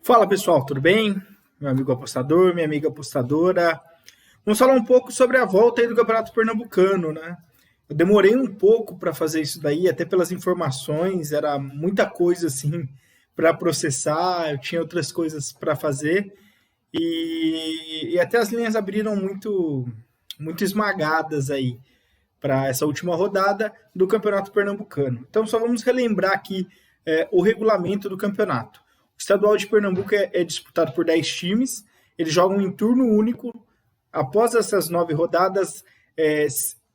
Fala pessoal, tudo bem? Meu amigo apostador, minha amiga apostadora. Vamos falar um pouco sobre a volta aí do Campeonato Pernambucano, né? Eu demorei um pouco para fazer isso daí, até pelas informações, era muita coisa assim para processar, eu tinha outras coisas para fazer e até as linhas abriram muito esmagadas aí para essa última rodada do Campeonato Pernambucano. Então só vamos relembrar aqui o regulamento do campeonato. O estadual de Pernambuco é disputado por 10 times, eles jogam em turno único. Após essas 9 rodadas,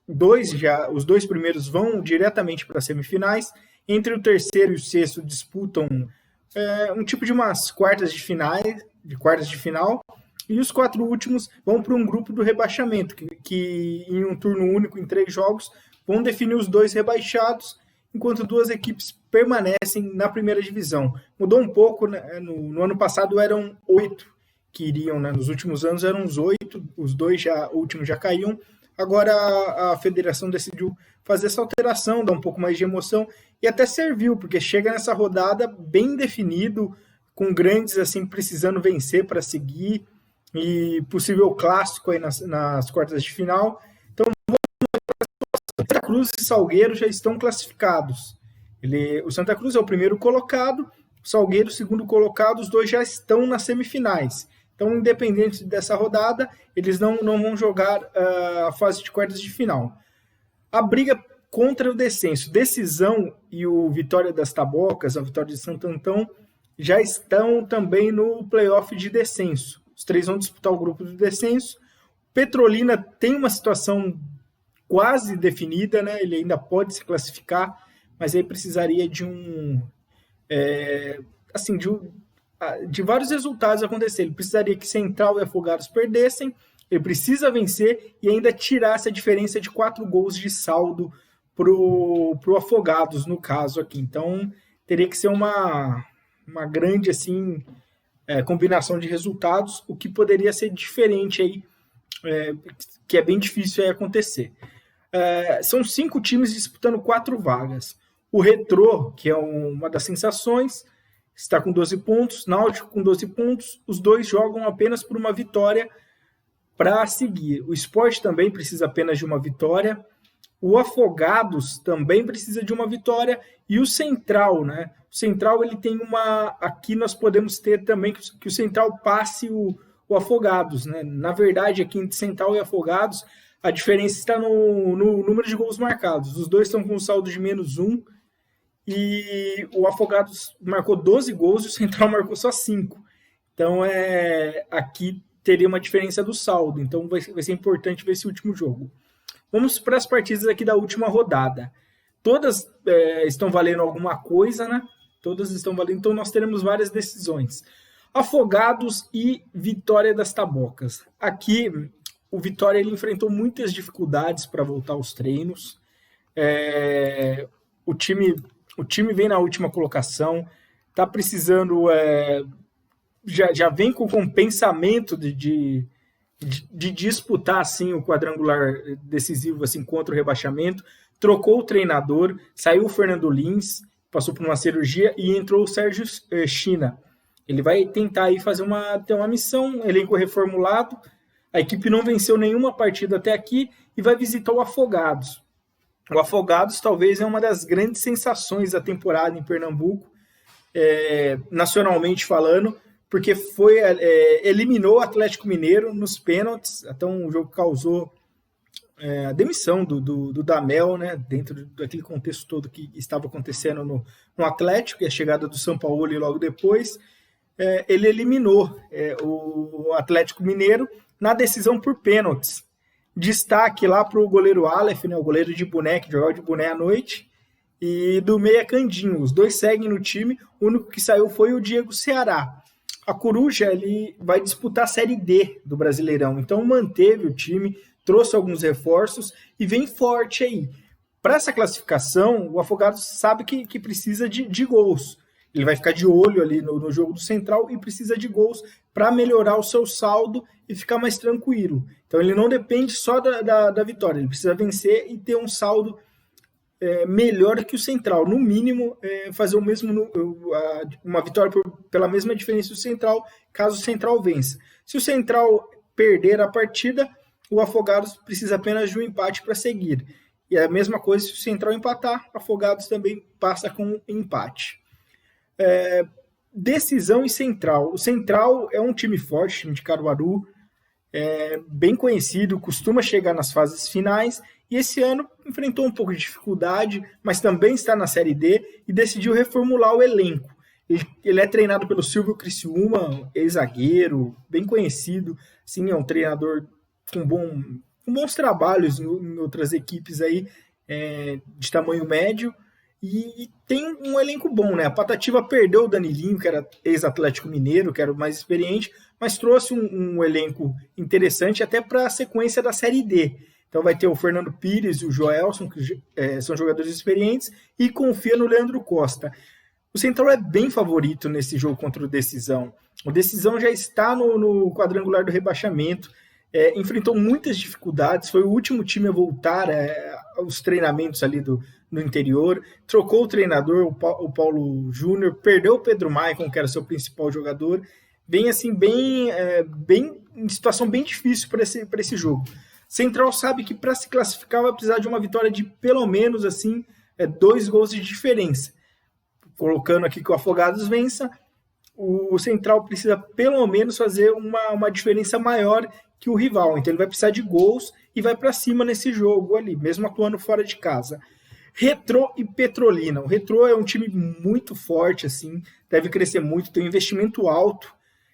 os dois primeiros vão diretamente para as semifinais. Entre o terceiro e o sexto disputam um tipo de umas quartas de final, e os 4 últimos vão para um grupo do rebaixamento, que em um turno único, em 3 jogos, vão definir os 2 rebaixados, enquanto 2 equipes permanecem na primeira divisão. Mudou um pouco, né? No ano passado eram 8 que iriam, né? Nos últimos anos eram os 8, os 2 últimos já caíam. Agora a federação decidiu fazer essa alteração, dar um pouco mais de emoção, e até serviu, porque chega nessa rodada bem definido, com grandes assim precisando vencer para seguir, e possível clássico aí nas quartas de final. Então, Santa Cruz e Salgueiro já estão classificados. O Santa Cruz é o primeiro colocado, o Salgueiro o segundo colocado, os dois já estão nas semifinais. Então, independente dessa rodada, eles não vão jogar a fase de quartas de final. A briga contra o descenso, Decisão e o Vitória das Tabocas, a Vitória de Santo Antão, já estão também no playoff de descenso. Os 3 vão disputar o grupo do descenso. Petrolina tem uma situação quase definida, né? Ele ainda pode se classificar, mas aí precisaria de vários resultados acontecer. Ele precisaria que Central e Afogados perdessem, ele precisa vencer e ainda tirasse a diferença de 4 gols de saldo pro Afogados, no caso aqui. Então, teria que ser uma grande assim combinação de resultados, o que poderia ser diferente aí, que é bem difícil aí acontecer. São 5 times disputando 4 vagas. O Retrô, que é uma das sensações, está com 12 pontos, Náutico com 12 pontos, os 2 jogam apenas por uma vitória para seguir. O Sport também precisa apenas de uma vitória, o Afogados também precisa de uma vitória, e o Central, né? O Central, ele tem aqui nós podemos ter também que o Central passe o Afogados, né? Na verdade, aqui entre Central e Afogados, a diferença está no número de gols marcados. Os 2 estão com um saldo de -1, e o Afogados marcou 12 gols e o Central marcou só 5. Então, aqui teria uma diferença do saldo. Então, vai ser importante ver esse último jogo. Vamos para as partidas aqui da última rodada. Todas estão valendo alguma coisa, né? Todas estão valendo, então nós teremos várias decisões. Afogados e Vitória das Tabocas. Aqui, o Vitória ele enfrentou muitas dificuldades para voltar aos treinos. O time vem na última colocação, está precisando, já vem com pensamento de disputar assim, o quadrangular decisivo assim, contra o rebaixamento. Trocou o treinador, saiu o Fernando Lins, passou por uma cirurgia e entrou o Sérgio China. Ele vai tentar aí ter uma missão, elenco reformulado. A equipe não venceu nenhuma partida até aqui e vai visitar o Afogados. O Afogados talvez é uma das grandes sensações da temporada em Pernambuco, nacionalmente falando, porque eliminou o Atlético Mineiro nos pênaltis. Então o jogo causou a demissão do Damel, né, dentro daquele contexto todo que estava acontecendo no Atlético, e a chegada do Sampaoli logo depois. Ele eliminou o Atlético Mineiro na decisão por pênaltis. Destaque lá para o goleiro Aleph, né, o goleiro de boné, que jogava de boné à noite, e do meia Candinho. Os 2 seguem no time, o único que saiu foi o Diego Ceará. A Coruja ele vai disputar a Série D do Brasileirão, então manteve o time, trouxe alguns reforços e vem forte aí. Para essa classificação, o Afogados sabe que precisa de gols. Ele vai ficar de olho ali no jogo do Central e precisa de gols para melhorar o seu saldo e ficar mais tranquilo. Então ele não depende só da vitória, ele precisa vencer e ter um saldo melhor que o Central, no mínimo fazer o mesmo, uma vitória pela mesma diferença do Central, caso o Central vença. Se o Central perder a partida, o Afogados precisa apenas de um empate para seguir. E é a mesma coisa se o Central empatar, Afogados também passa com empate. Decisão e Central. O Central é um time forte, time de Caruaru, bem conhecido, costuma chegar nas fases finais, e esse ano enfrentou um pouco de dificuldade, mas também está na Série D e decidiu reformular o elenco. Ele é treinado pelo Silvio Criciúma, ex-zagueiro, bem conhecido, sim, é um treinador com bons trabalhos em outras equipes aí, de tamanho médio, e tem um elenco bom, né? A Patativa perdeu o Danilinho, que era ex-Atlético Mineiro, que era o mais experiente, mas trouxe um elenco interessante até para a sequência da Série D. Então vai ter o Fernando Pires e o Joelson, que são jogadores experientes, e confia no Leandro Costa. O Central é bem favorito nesse jogo contra o Decisão. O Decisão já está no quadrangular do rebaixamento, enfrentou muitas dificuldades, foi o último time a voltar aos treinamentos ali no interior, trocou o treinador, o Paulo Júnior, perdeu o Pedro Maicon, que era seu principal jogador, bem assim, em situação bem difícil para esse jogo. Central sabe que para se classificar vai precisar de uma vitória de pelo menos 2 gols de diferença. Colocando aqui que o Afogados vença, o Central precisa pelo menos fazer uma diferença maior que o rival. Então ele vai precisar de gols e vai para cima nesse jogo ali, mesmo atuando fora de casa. Retrô e Petrolina. O Retrô é um time muito forte, assim, deve crescer muito, tem um investimento alto.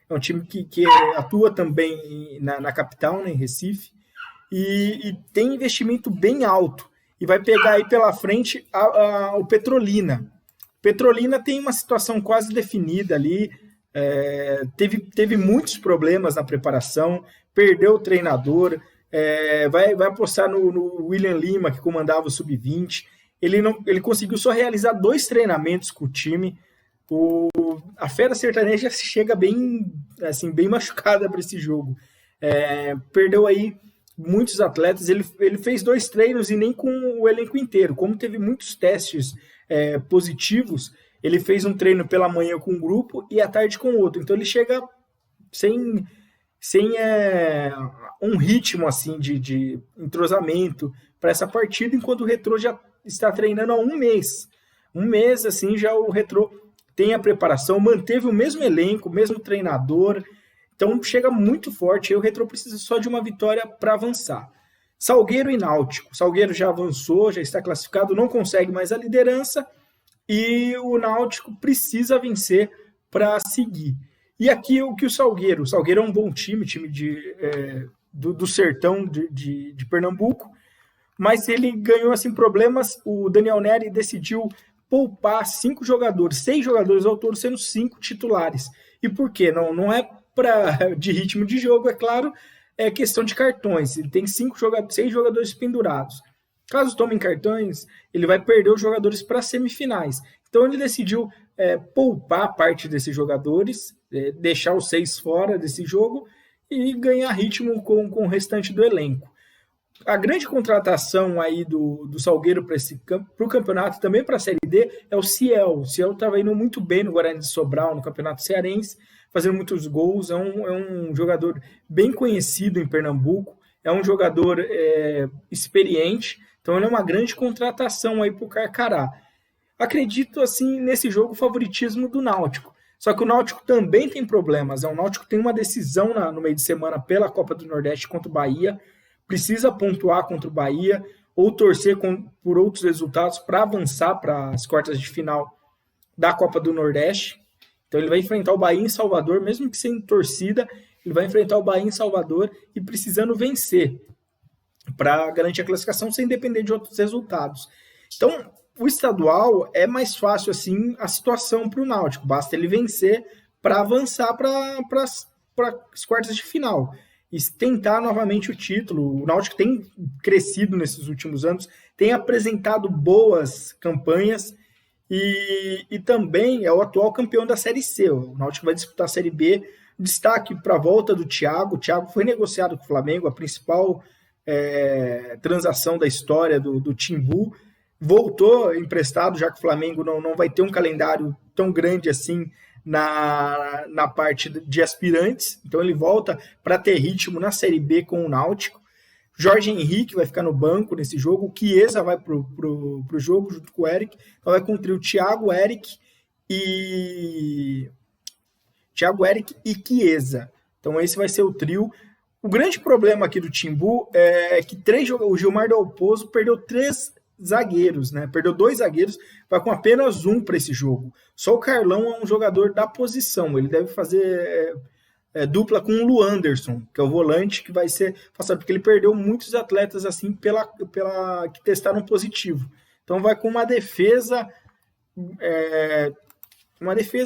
É um time que atua também na capital, né, em Recife, e tem investimento bem alto. E vai pegar aí pela frente o Petrolina. Petrolina tem uma situação quase definida ali, teve muitos problemas na preparação, perdeu o treinador, vai apostar no William Lima, que comandava o Sub-20. Ele conseguiu só realizar 2 treinamentos com o time. A Fera Sertaneja chega bem machucada para esse jogo. Perdeu aí muitos atletas. Ele fez 2 treinos e nem com o elenco inteiro. Como teve muitos testes positivos, ele fez um treino pela manhã com um grupo e à tarde com outro. Então ele chega sem um ritmo assim de entrosamento para essa partida, enquanto o Retrô já está treinando há um mês. Um mês, assim, já o Retrô tem a preparação, manteve o mesmo elenco, o mesmo treinador, então chega muito forte. Aí o Retrô precisa só de uma vitória para avançar. Salgueiro e Náutico. Salgueiro já avançou, já está classificado, não consegue mais a liderança, e o Náutico precisa vencer para seguir. E aqui o que o Salgueiro é um bom time do sertão de Pernambuco, mas ele ganhou assim problemas. O Daniel Neri decidiu poupar 6 jogadores ao todo, sendo 5 titulares. E por quê? Não é de ritmo de jogo, é claro, é questão de cartões. Ele tem 6 jogadores pendurados. Caso tomem cartões, ele vai perder os jogadores para as semifinais. Então ele decidiu poupar parte desses jogadores, deixar os 6 fora desse jogo e ganhar ritmo com o restante do elenco. A grande contratação aí do Salgueiro para o campeonato, também para a Série D, é o Ciel. O Ciel estava indo muito bem no Guarani de Sobral, no Campeonato Cearense, fazendo muitos gols. É um jogador bem conhecido em Pernambuco, é um jogador experiente, então ele é uma grande contratação aí para o Carcará. Acredito, assim, nesse jogo, o favoritismo do Náutico. Só que o Náutico também tem problemas. O Náutico tem uma decisão no meio de semana pela Copa do Nordeste contra o Bahia, precisa pontuar contra o Bahia ou torcer por outros resultados para avançar para as quartas de final da Copa do Nordeste. Então ele vai enfrentar o Bahia em Salvador, mesmo que sem torcida, ele vai enfrentar o Bahia em Salvador e precisando vencer para garantir a classificação sem depender de outros resultados. Então, o estadual é mais fácil assim a situação para o Náutico, basta ele vencer para avançar para as quartas de final e tentar novamente o título. O Náutico tem crescido nesses últimos anos, tem apresentado boas campanhas e também é o atual campeão da Série C. O Náutico vai disputar a Série B. Destaque para a volta do Thiago. O Thiago foi negociado com o Flamengo, a principal transação da história do Timbu. voltou emprestado, já que o Flamengo não vai ter um calendário tão grande assim na parte de aspirantes, então ele volta para ter ritmo na Série B com o Náutico. Jorge Henrique vai ficar no banco nesse jogo, o Chiesa vai pro jogo junto com o Eric, então vai com o trio Thiago, Eric e Chiesa. Então esse vai ser o trio. O grande problema aqui do Timbu é que o Gilmar Dalpozo perdeu 3 zagueiros, né? Perdeu 2 zagueiros, vai com apenas um para esse jogo. Só o Carlão é um jogador da posição, ele deve fazer dupla com o Luanderson, que é o volante que vai ser passado, porque ele perdeu muitos atletas assim pela que testaram positivo. Então vai com uma defesa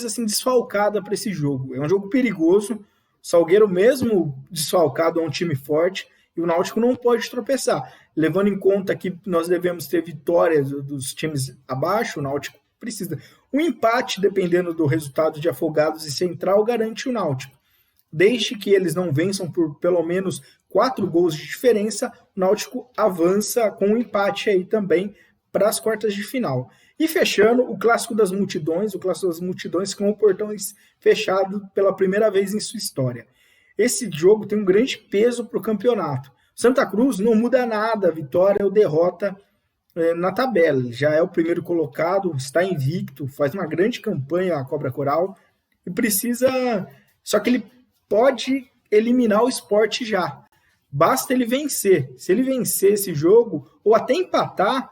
assim desfalcada para esse jogo. É um jogo perigoso. O Salgueiro, mesmo desfalcado, é um time forte e o Náutico não pode tropeçar. Levando em conta que nós devemos ter vitórias dos times abaixo, o Náutico precisa. Um empate, dependendo do resultado de Afogados e Central, garante o Náutico. Desde que eles não vençam por pelo menos 4 gols de diferença, o Náutico avança com um empate aí também para as quartas de final. E fechando, o Clássico das Multidões com o portões fechado pela primeira vez em sua história. Esse jogo tem um grande peso para o campeonato. Santa Cruz não muda nada, vitória ou derrota na tabela. Ele já é o primeiro colocado, está invicto, faz uma grande campanha a Cobra Coral e precisa... Só que ele pode eliminar o Sport já. Basta ele vencer. Se ele vencer esse jogo, ou até empatar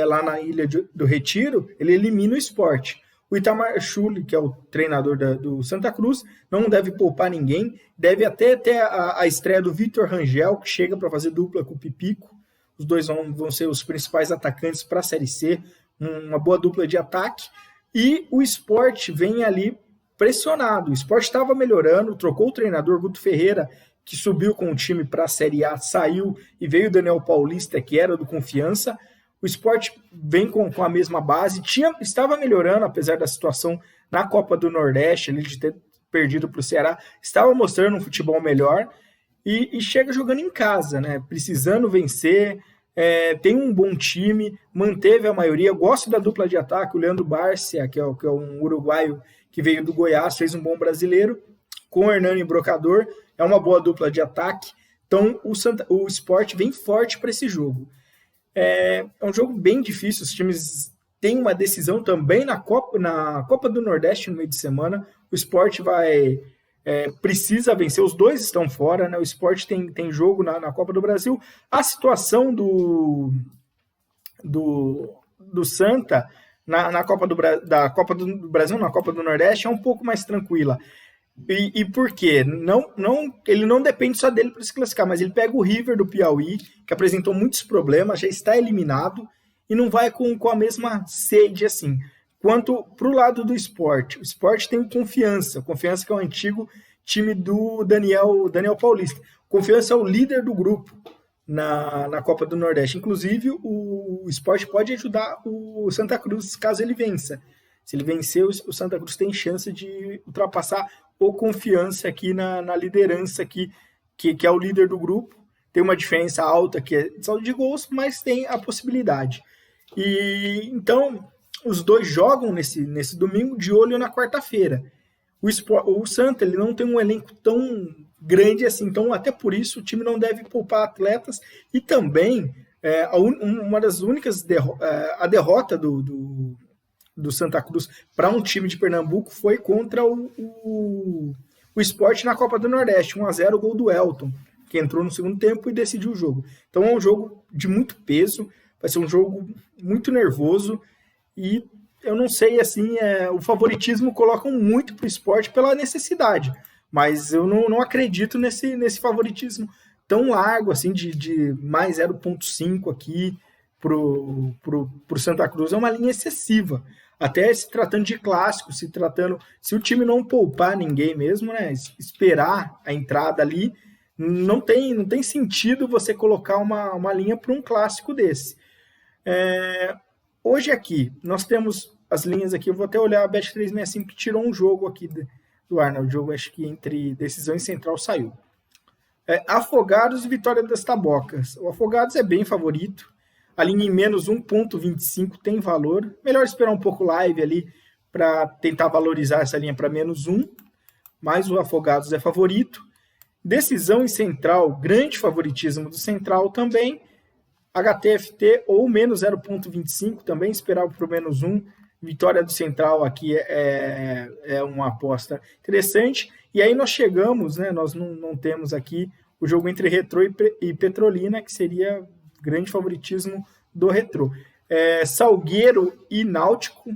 lá na Ilha do Retiro, ele elimina o Sport. O Itamar Schulli, que é o treinador do Santa Cruz, não deve poupar ninguém. Deve até ter a estreia do Vitor Rangel, que chega para fazer dupla com o Pipico. Os dois vão ser os principais atacantes para a Série C. Uma boa dupla de ataque. E o Sport vem ali pressionado. O Sport estava melhorando, trocou o treinador Guto Ferreira, que subiu com o time para a Série A, saiu e veio o Daniel Paulista, que era do Confiança. O Sport vem com a mesma base, estava melhorando, apesar da situação na Copa do Nordeste, ali de ter perdido para o Ceará, estava mostrando um futebol melhor e chega jogando em casa, né? Precisando vencer, tem um bom time, manteve a maioria. Gosto da dupla de ataque, o Leandro Bárcia, que é um uruguaio que veio do Goiás, fez um bom brasileiro, com o Hernani Brocador, é uma boa dupla de ataque. Então o Sport vem forte para esse jogo. É um jogo bem difícil, os times têm uma decisão também na Copa do Nordeste no meio de semana. O Sport precisa vencer, os dois estão fora, né? O Sport tem jogo na Copa do Brasil. A situação do Santa na Copa da Copa do Brasil, na Copa do Nordeste, é um pouco mais tranquila. E por quê? Ele não depende só dele para se classificar, mas ele pega o River do Piauí, que apresentou muitos problemas, já está eliminado, e não vai com a mesma sede assim. Quanto para o lado do Sport, o Sport tem Confiança que é o antigo time do Daniel Paulista. Confiança é o líder do grupo na Copa do Nordeste. Inclusive, o Sport pode ajudar o Santa Cruz caso ele vença. Se ele vencer, o Santa Cruz tem chance de ultrapassar o Confiança aqui na liderança, aqui, que é o líder do grupo. Tem uma diferença alta que é de saldo de gols, mas tem a possibilidade. E então, os dois jogam nesse domingo de olho na quarta-feira. O Santa ele não tem um elenco tão grande assim, então até por isso o time não deve poupar atletas. E também, uma das únicas a derrota do Santa Cruz para um time de Pernambuco foi contra o Sport na Copa do Nordeste, 1-0, gol do Elton, que entrou no segundo tempo e decidiu o jogo. Então é um jogo de muito peso, vai ser um jogo muito nervoso e eu não sei, assim, o favoritismo colocam muito para o Sport pela necessidade, mas eu não acredito nesse favoritismo tão largo, assim, de mais 0,5 aqui pro Santa Cruz. É uma linha excessiva. Até se tratando de clássico, se o time não poupar ninguém mesmo, né, esperar a entrada ali, não tem sentido você colocar uma linha para um clássico desse. Hoje aqui, nós temos as linhas aqui, eu vou até olhar a Bet365 que tirou um jogo aqui do ar, né, o jogo acho que entre Decisão e Central saiu. Afogados e Vitória das Tabocas. O Afogados é bem favorito, A linha em menos 1,25 tem valor. Melhor esperar um pouco live ali para tentar valorizar essa linha para menos 1. Mas o Afogados é favorito. Decisão em Central, grande favoritismo do Central também. HTFT ou menos 0,25 também, esperava para o menos 1. Vitória do Central aqui é uma aposta interessante. E aí nós chegamos, né? Nós não temos aqui o jogo entre Retrô e Petrolina, que seria grande favoritismo do Retrô. Salgueiro e Náutico.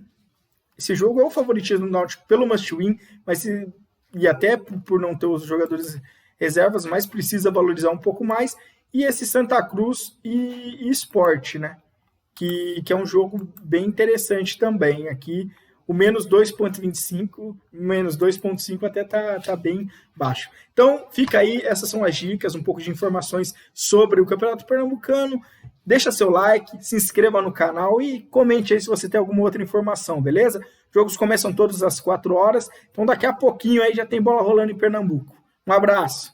Esse jogo é o favoritismo do Náutico pelo must-win, mas e até por não ter os jogadores reservas, mas precisa valorizar um pouco mais. E esse Santa Cruz e Sport, né? Que é um jogo bem interessante também. Aqui o menos 2,25, menos 2,5 até tá bem baixo. Então fica aí, essas são as dicas, um pouco de informações sobre o Campeonato Pernambucano. Deixa seu like, se inscreva no canal e comente aí se você tem alguma outra informação, beleza? Jogos começam todos às 4 horas, então daqui a pouquinho aí já tem bola rolando em Pernambuco. Um abraço!